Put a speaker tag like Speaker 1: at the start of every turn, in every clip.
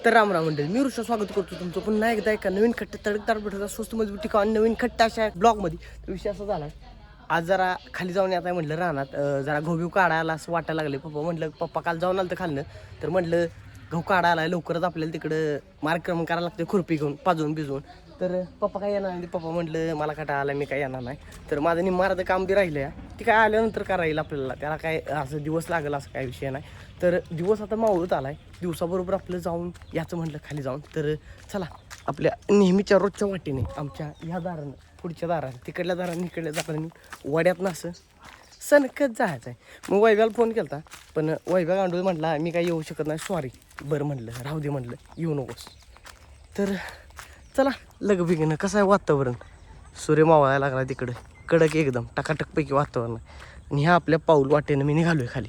Speaker 1: तर रामराम मंडळी, मी ऋषा स्वागत करतो तुमचं पुन्हा एकदा एका नवीन खट्ट तडकदार भेटत स्वस्त मजबूत ठिकाण नवीन खट्ट अशा ब्लॉगमध्ये. तर विषय असा झाला, आज जरा खाली जाऊन आता म्हटलं रानात जरा गहू काढायला असं वाटायला लागले. म्हटलं पप्पा काल जाऊन आलं तर खाल्लं, तर म्हटलं गहू काढायला लवकरच आपल्याला तिकडं मार्गक्रमण करायला लागतं खुरपी घेऊन पाजून भिजवून. तर पप्पा काय येणार नाही. पप्पा म्हटलं मला काटा आला, मी काय येणार नाही. तर माझं निम्मार्ध काम बी राहिलं या, ती काय आल्यानंतर करायला आपल्याला, त्याला काय असं दिवस लागेल असं काय विषय नाही. तर दिवस आता मावळत आलाय, दिवसाबरोबर आपलं जाऊन याचं म्हटलं खाली जाऊन. तर चला आपल्या नेहमीच्या रोजच्या वाटेने आमच्या ह्या दारानं पुढच्या दारानं तिकडल्या दारानं इकडल्या दारांनी वड्यातनं असं सनकत जायचं आहे. मग वैभ्याला फोन केला होता, पण वैभ्या गांडूळ म्हटला मी काय येऊ शकत नाही, सॉरी. बरं म्हटलं राहू दे, म्हटलं येऊ नकोस. तर चला लगबिगीनं कसं आहे वातावरण, सूर्य मावळायला लागला तिकडं कडक एकदम टकाटकपैकी वातावरण आहे. आणि ह्या आपल्या पाऊल वाटेनं मी निघालो आहे खाली.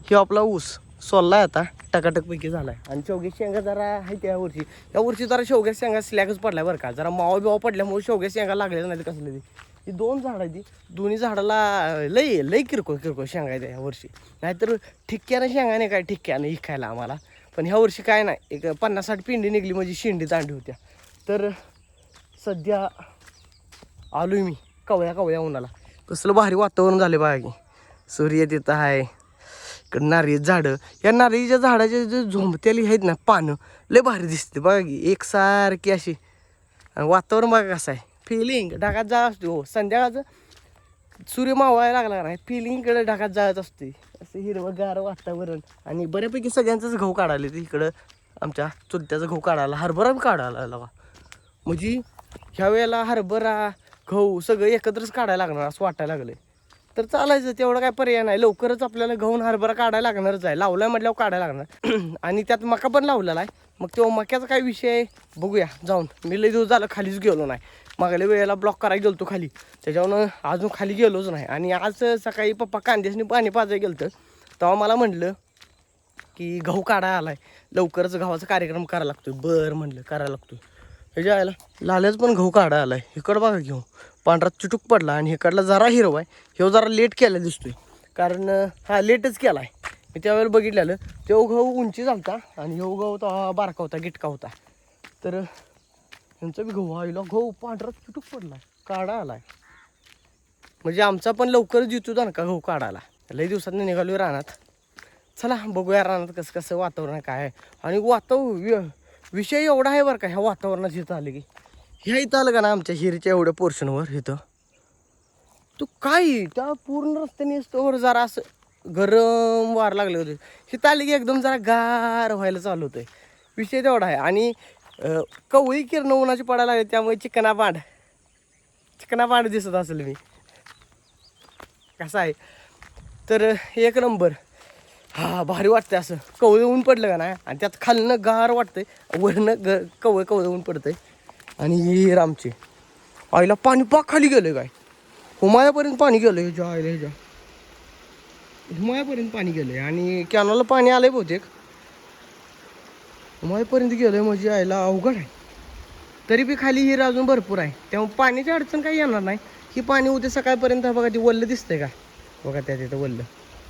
Speaker 1: हे आपला ऊस सोलला आहे आता, टकाटकपैकी झाला आहे. आणि शेवग्याच्या शेंगा जरा आहे यावर्षी जरा शेवग्याच्या शेंगा स्लॅगच पडलाय बरं का. जरा मावा बिवा पडल्यामुळे शेवग्याच्या शेंगा लागलेल्या नाही कसले. ही दोन झाडं आहे, ती दोन्ही झाडाला लई लई किरकोळ शेंगा आहेत ह्या वर्षी. नाहीतर ठिक्क्यानं शेंगा नाही काय ठिक्क्यानं इकायला आम्हाला. पण ह्या वर्षी काय नाही, एक 50-60 पिंडी निघली म्हणजे शेंडी तांडी होत्या. तर सध्या आलोय मी कवळ्या उन्हाला. कसलं भारी वातावरण झालं बघा की, सूर्य तिथं आहे, इकडं नारळी झाडं. या नारळीच्या झाडाचे जे झोंबत्याली आहेत ना पानं, लय भारी दिसते बघा की एकसारखी अशी. वातावरण बघा कसं आहे, फिलिंग ढगात जात असते. हो, संध्याकाळचं सूर्य मावळायला लागला नाही, फिलिंग इकडे ढगात जात असते, असं हिरवंगार वातावरण. आणि बऱ्यापैकी सगळ्यांचंच गहू काढायला इकडं, आमच्या चुलत्याचं गहू काढायला, हरभरा बी काढायला लागा. म्हणजे ह्या वेळेला हरभरा गहू सगळं एकत्रच काढायला लागणार असं वाटायला लागलं. तर चालायचं, तेवढं काय पर्याय नाही. लवकरच आपल्याला गहून हरभरा काढायला लागणारच आहे, लावलाय म्हटल्यावर काढायला लागणार. आणि त्यात मका पण लावलेला आहे. मग तेव्हा मक्याचा काय विषय आहे बघूया जाऊन. मी लई दिवस झालं खालीच गेलो नाही. मागल्या वेळेला ब्लॉक करायला गेलो खाली, त्याच्यावरून अजून खाली गेलोच नाही. आणि आज सकाळी पप्पा कांद्यासनी पाणी पाजायला गेलं तेव्हा मला म्हटलं की गहू काढायला आलाय, लवकरच गव्हाचा कार्यक्रम करायला लागतोय. बरं म्हटलं करायला लागतोय. ह्याच्या आयला लाल्याच पण गहू काढायला आलाय. इकडं बघा घेऊ पांढरा चुटूक पडला, आणि इकडला जरा हिरवा आहे. ह्यो जरा लेट केला दिसतोय, कारण हा लेटच केला आहे. मी त्यावेळेला बघितलेलं तो गहू उंची झालता, आणि ह्यो गहू तो बारका होता, गिटका होता. तर ह्यांचा बी गहू आईला गहू पांढरा चुटूक पडला, काढा आलाय. म्हणजे आमचा पण लवकरच येतो ना का गहू काढायला. लई दिवसात निघालो रानात. चला बघूया रानात कसं कसं वातावरण काय आहे. आणि विषय एवढा आहे बरं का ह्या वातावरणात इथं आले की, ह्या इथं आलं का ना आमच्या हिरीच्या एवढ्या पोर्शनवर इथं, तू काय त्या पूर्ण रस्त्याने स्टोअर जरा असं गरम वार लागले होते. इथं आले की एकदम जरा गार व्हायला चालू होतंय. विषय तेवढा आहे. आणि कवळी किरण उन्हाची पडायला लागली, त्यामुळे चिकना पांड दिसत असेल मी कसा आहे. तर एक नंबर, हा भारी वाटतंय असं कवळं ऊन पडलं का नाही, आणि त्यात खालनं गार वाटतंय, वरनं कवळं ऊन पडतंय. आणि ही रामची आईला पाणी पाक खाली गेलं काय, हुमायापर्यंत पाणी गेलं. ह्याच्या हुमायापर्यंत पाणी गेलंय, आणि कॅनॉलला पाणी आलंय बहुतेक, हुमायापर्यंत गेलंय. म्हणजे आईला अवघड आहे. तरी बी खाली हिर अजून भरपूर आहे, त्यामुळे पाण्याची अडचण काही येणार नाही. ही पाणी उद्या सकाळपर्यंत बघा, ती वल्ल दिसतंय का बघा, त्या तिथं वल्ल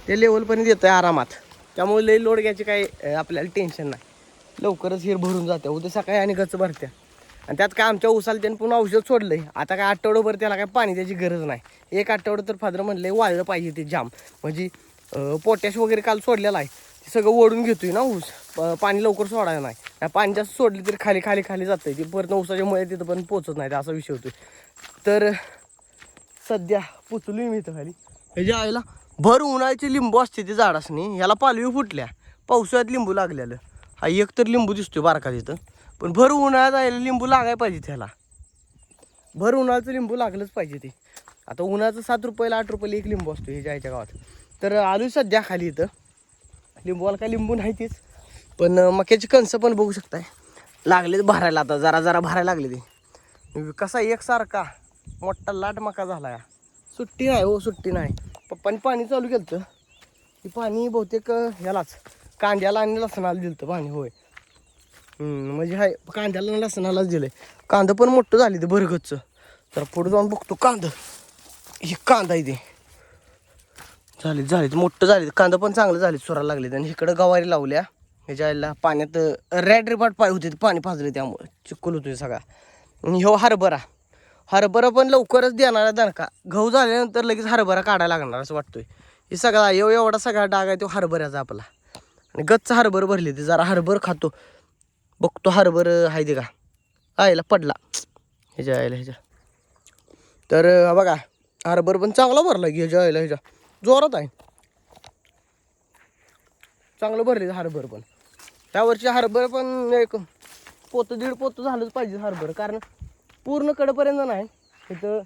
Speaker 1: ते लेवलपर्यंत येतं आहे आरामात. त्यामुळे लई लोड घ्यायची काही आपल्याला टेन्शन नाही. लवकरच हिर भरून जाते उद्या सकाळी, आणि गच भरत्या. आणि त्यात काय आमच्या उसाला त्यानं पुन्हा औषध सोडलं आहे. आता काय आठवड्याभर त्याला काय पाणी द्यायची गरज नाही. एक आठवडं तर फादर म्हणलं वाळलं पाहिजे ते जाम. म्हणजे पोटॅश वगैरे काल सोडलेलं आहे, ते सगळं ओढून घेतोय ना ऊस. पाणी लवकर सोडायला नाही. पाणी जास्त सोडली तरी खाली जातं आहे, ती परत ऊसाच्या मुळे तिथं पण पोचत नाही, असा विषय होतो. तर सध्या पोचलोय मी इथं खाली. ह्याच्या आईला भर उन्हाळ्याची लिंबू असते ती झाडासनी, ह्याला पालवी फुटल्या, पावसाळ्यात लिंबू लागलेलं. हा एक तर लिंबू दिसतोय बारका तिथं, पण भर उन्हाळ्यात आहे लिंबू लागायला पाहिजे त्याला. भर उन्हाळ्याचं लिंबू लागलंच पाहिजे ते. आता उन्हाळ्याचं 7 रुपयाला 8 रुपयाला एक लिंबू असतो ह्याच्या आईच्या गावात. तर आलो सध्या खाली इथं. लिंबूवाला काय लिंबू नाही तीच, पण मक्याची कणसं पण बघू शकताय लागलेत भरायला. आता जरा भरायला लागले ते. कसा एकसारखा मोठा लाट मका झाला या. सुट्टी नाही हो, सुट्टी नाही. पप्पानी पाणी चालू केलं तर की पाणी बहुतेक ह्यालाच कांद्याला आणि लसणाला दिलं तर पाणी. होय, म्हणजे हाय कांद्याला आणि लसणालाच दिलंय. कांदा पण मोठं झाले ते भरगतचं. तर पुढे जाऊन बघतो कांदा, हे कांदा इथे झाले मोठं झाले कांदा पण चांगलं झाले, सुरायला लागले. आणि इकडं गवारी लावल्या, ह्याच्या आईला पाण्यात रेड रिपाट पाय होते पाणी पाजले त्यामुळे चिखल होतोय सगळा. आणि ह्यो हरभरा पण लवकरच देणार आहे दणका. गहू झाल्यानंतर लगेच हरभरा काढायला लागणार असं वाटतोय. हे सगळा एवढा सगळा डाग आहे तो हरभऱ्याचा आपला. आणि गच्च हरभर भरली ती. जरा हरभर खातो बघतो हरभर आहे ते का आईला पडला ह्याच्या. तर बघा हरभर पण चांगला भरला की ह्याच्या जोरात आहे. चांगलं भरले हरभर पण. त्यावरची हरभर पण एक पोतं 1.5 पोतं झालंच पाहिजे हरभर. कारण पूर्ण कडपर्यंत नाही, तिथं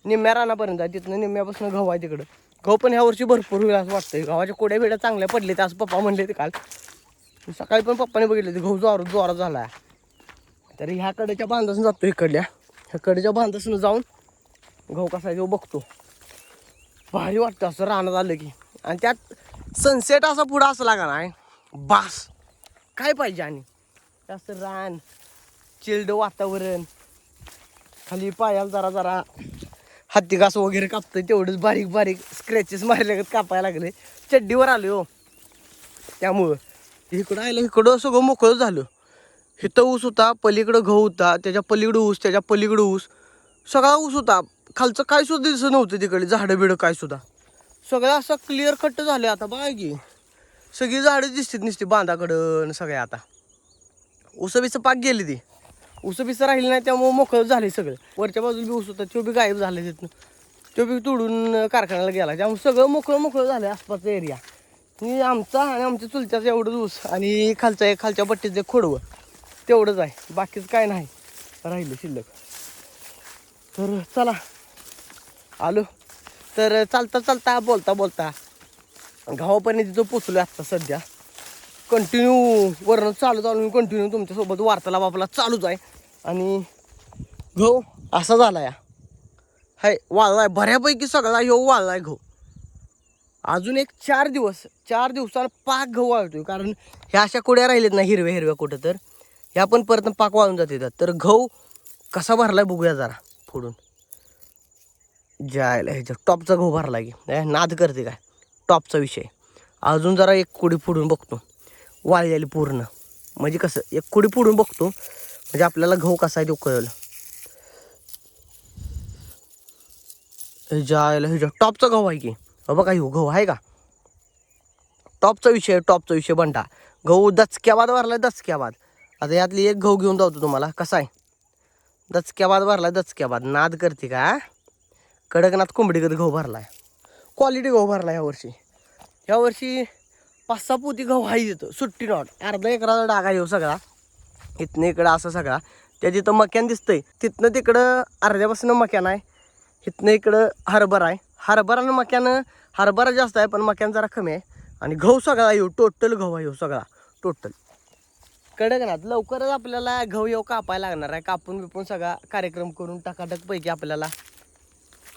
Speaker 1: निम्म्या रानापर्यंत आहे. तिथनं निम्म्यापासून गहू आहे तिकडं. गहू पण ह्या वर्षी भरपूर होईल असं वाटतंय. गव्हाच्या कोड्या बिड्या चांगल्या पडले असं पप्पा म्हणले ते काल. सकाळी पण पप्पाने बघितले ते गहू जोरात झाला आहे. तर ह्या कडेच्या बांधासून जातो ह्या कडेच्या बांधासून जाऊन गहू कसा आहे तो बघतो. भारी वाटतं असं रानात आलं की. आणि त्यात सनसेट असा पुढं असला का नाही बास काय पाहिजे. आणि जास्त रान चिल्ड वातावरण, खाली पायाला जरा हत्ती घास वगैरे कापतोय तेवढंच बारीक स्क्रॅचेस मारले कापायला लागले. चड्डीवर आले हो. त्यामुळं इकडं सगळं मोकळं झालं. इथं ऊस होता, पलीकडं गहू होता, त्याच्या पलीकडं ऊस, त्याच्या पलीकडं ऊस, सगळा ऊस होता. खालचं काय सुद्धा दिसत नव्हतं तिकडे झाडं बिडं काय सुद्धा. सगळं असं क्लिअर कट झालं. आता बघा की सगळी झाडं दिसतात नुसती बांधाकडं सगळ्या. आता ऊसं पाक गेली ती. ऊसं राहिली नाही त्यामुळे मोकळं झाले सगळं. वरच्या बाजूला बी ऊस होता तो बी गायब झाला तिथनं. तो बी तोडून कारखान्याला गेला. त्यामुळे सगळं मोकळं झालं आसपासचा एरिया. आणि आमच्या चुलत्याचं एवढंच ऊस आणि खालच्या पट्टीचं खोडवं तेवढंच आहे. बाकीचं काय नाही राहिलं शिल्लक. तर चला आलो. तर चालता बोलता गावापर्यंत तिथं पोचलो आत्ता सध्या. कंटिन्यू वरनं चालू कंटिन्यू तुमच्यासोबत वार्तालाप आपला चालूच आहे. आणि गहू असा झाला या हाय वाळलाय बऱ्यापैकी सगळा ह्यो वाळलाय गहू. अजून एक 4 दिवसाला पाक गहू वाळतोय. कारण ह्या अशा कुड्या राहिलेत ना हिरव्या कुठं, तर ह्या पण परत पाक वाळून जाते. तर गहू कसा भरलाय बघूया जरा फोडून. जायला ह्याच्या टॉपचा गहू भरला की नाद करते काय टॉपचा विषय. अजून जरा एक कुडी फोडून बघतो वाळलेली पूर्ण. म्हणजे कसं एक कुडी फोडून बघतो म्हणजे आपल्याला गहू कसा आहे तो कळलं. जायला ह्याच्या टॉपचा गहू आहे की बघा ह्यो गहू आहे का. टॉपचा विषय बनता. गहू दचक्याबाद भरलाय दचक्याबाद. आता यातली एक गहू घेऊन जातो तुम्हाला कसा आहे. दचक्याबाद भरलाय दचक्याबाद. नाद करते का कडकनाथ कोंबडीगत गहू भरलाय. क्वालिटी गहू भरला ह्यावर्षी 5-6 पोती गहू आहे तिथं सुट्टी नॉट. अर्धा एकराचा डाग आहे सगळा. इथनं इकडं असं सगळा. त्या तिथं मक्यान दिसतंय तिथनं तिकडं अर्ध्यापासून मक्यान आहे. इथनं इकडं हरभरा आहे. हरभरा जास्त आहे पण मक्यान जरा कमी आहे. आणि गहू सगळा येऊ टोटल गहू आहे सगळा टोटल कडकनाथ. लवकरच आपल्याला गहू येऊ कापायला लागणार आहे. कापून बिपून सगळा कार्यक्रम करून टकाटक पैकी आपल्याला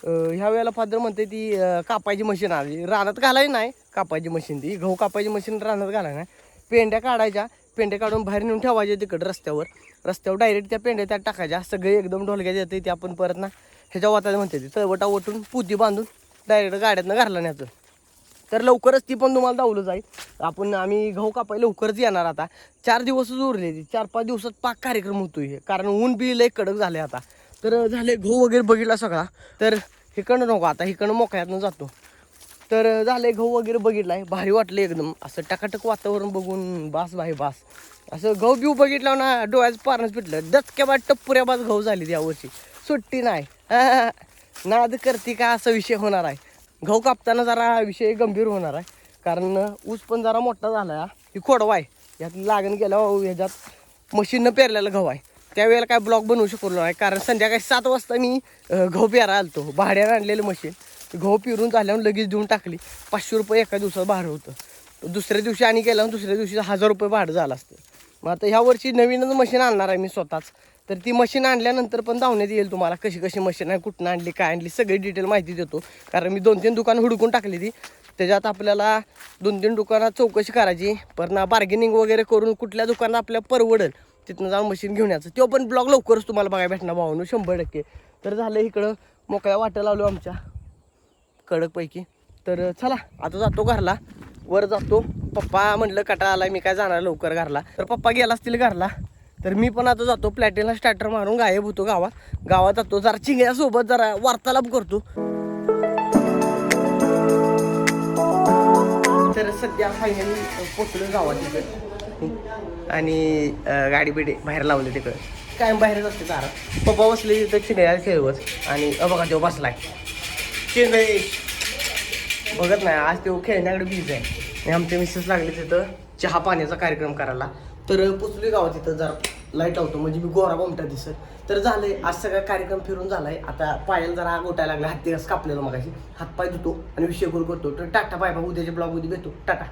Speaker 1: ह्या वेळेला फादर म्हणते ती कापायची मशीन आली रानात घालायची नाही. कापायची मशीन ती गहू कापायची मशीन रानात घालाय नाही. पेंड्या काढायच्या, पेंड्या काढून बाहेर नेऊन ठेवायच्या तिकडं रस्त्यावर डायरेक्ट त्या पेंड्या त्यात टाकायच्या. सगळे एकदम ढोलक्यात येते ते आपण परत ना ह्याच्या वाताला म्हणते ती तळवटा ओटून पुती बांधून डायरेक्ट गाड्यातनं घरला न्यायचं. तर लवकरच ती पण तुम्हाला दावलं जाईल. आम्ही गहू कापायला लवकरच येणार. आता 4 दिवसच उरले. 4-5 दिवसात पाक कार्यक्रम होतोय हे. कारण ऊन बी लय कडक झाले आता. तर झाले गहू वगैरे बघितला सगळा. तर हिकडं नको आता हिकडं मोकळ्यातनं जातो. तर झाले गहू वगैरे बघितलाय. भारी वाटलं एकदम असं टकाटक वातावरण बघून. बास असं गहू बिऊ बघितलं ना डोळ्याचं पारणंच पिटलं. दचक्याबाद टप्पुऱ्याबाद गहू झाली यावर्षी. सुट्टी नाही. नाद करते का असा विषय होणार आहे. गहू कापताना जरा विषय गंभीर होणार आहे. कारण ऊस पण जरा मोठा झाला. ही खोडवा आहे यात लागण गेल्यावर ह्याच्यात मशीननं पेरलेला गहू आहे. त्यावेळेला काय ब्लॉग बनवू शकलो नाही. कारण संध्याकाळी 7 वाजता मी गहू पेरायला आलतो. भाड्यानं आणलेलं मशीन गहू पिरून झाल्यावर लगेच देऊन टाकली. 500 रुपये एका दिवसात भाडं होतं. दुसऱ्या दिवशी आणि गेल्यावर दुसऱ्या दिवशी 1000 रुपये भाडं झालं असतं. मग आता ह्या वर्षी नवीनच मशीन आणणार आहे मी स्वतःच. तर ती मशीन आणल्यानंतर पण धावण्यात येईल तुम्हाला कशी मशीन आहे, कुठनं आणली, काय आणली, सगळी डिटेल माहिती देतो. कारण मी 2-3 दुकानं हुडकून टाकली ती. त्याच्यात आपल्याला 2-3 दुकानात चौकशी करायची. पण बार्गेनिंग वगैरे करून कुठल्या दुकानात आपल्याला परवडेल तिथनं जाऊन मशीन घेऊन यायचं. तो पण ब्लॉग लवकरच तुम्हाला बघायला भेटणार भावांनो 100%. तर झालं इकडं मोकळ्या वाट्याला आलो आमच्या कडकपैकी. तर चला आता जातो घरला. वर जातो. पप्पा म्हणलं कटाळा आलाय मी काय जाणार लवकर घरला, तर पप्पा गेला असतील घरला. तर मी पण आता जातो प्लॅटिनला स्टार्टर मारून गायब होतो गावात जातो, जरा चिंग्यासोबत जरा वार्तालाप करतो. तर सध्या फायनली पोचलो गावात तिकडे आणि गाडी बिडी बाहेर लावली तिकडे, कायम बाहेरच असते तारा. पप्पा बसले तिथं चिंगळ्या खेळवत आणि बघा तो बसलाय चिंगळे बघत नाही. आज तो खेळण्याकडे बिझी आहे आणि आमचे मिसेस लागले तिथं चहा पाण्याचा कार्यक्रम करायला. तर पोचली गावात तिथं जरा लाईट लावतो म्हणजे मी गोरा बोमटा दिसत. तर झालंय आज सगळा कार्यक्रम फिरून झालाय. आता पायाला जरा आग उठायला लागला, हात कापलेला मगाशी, हातपाय धुतो आणि विषय करू करतो. तर टाटा बाय बाय, उद्याच्या ब्लॉगमध्ये भेटतो. टाटा.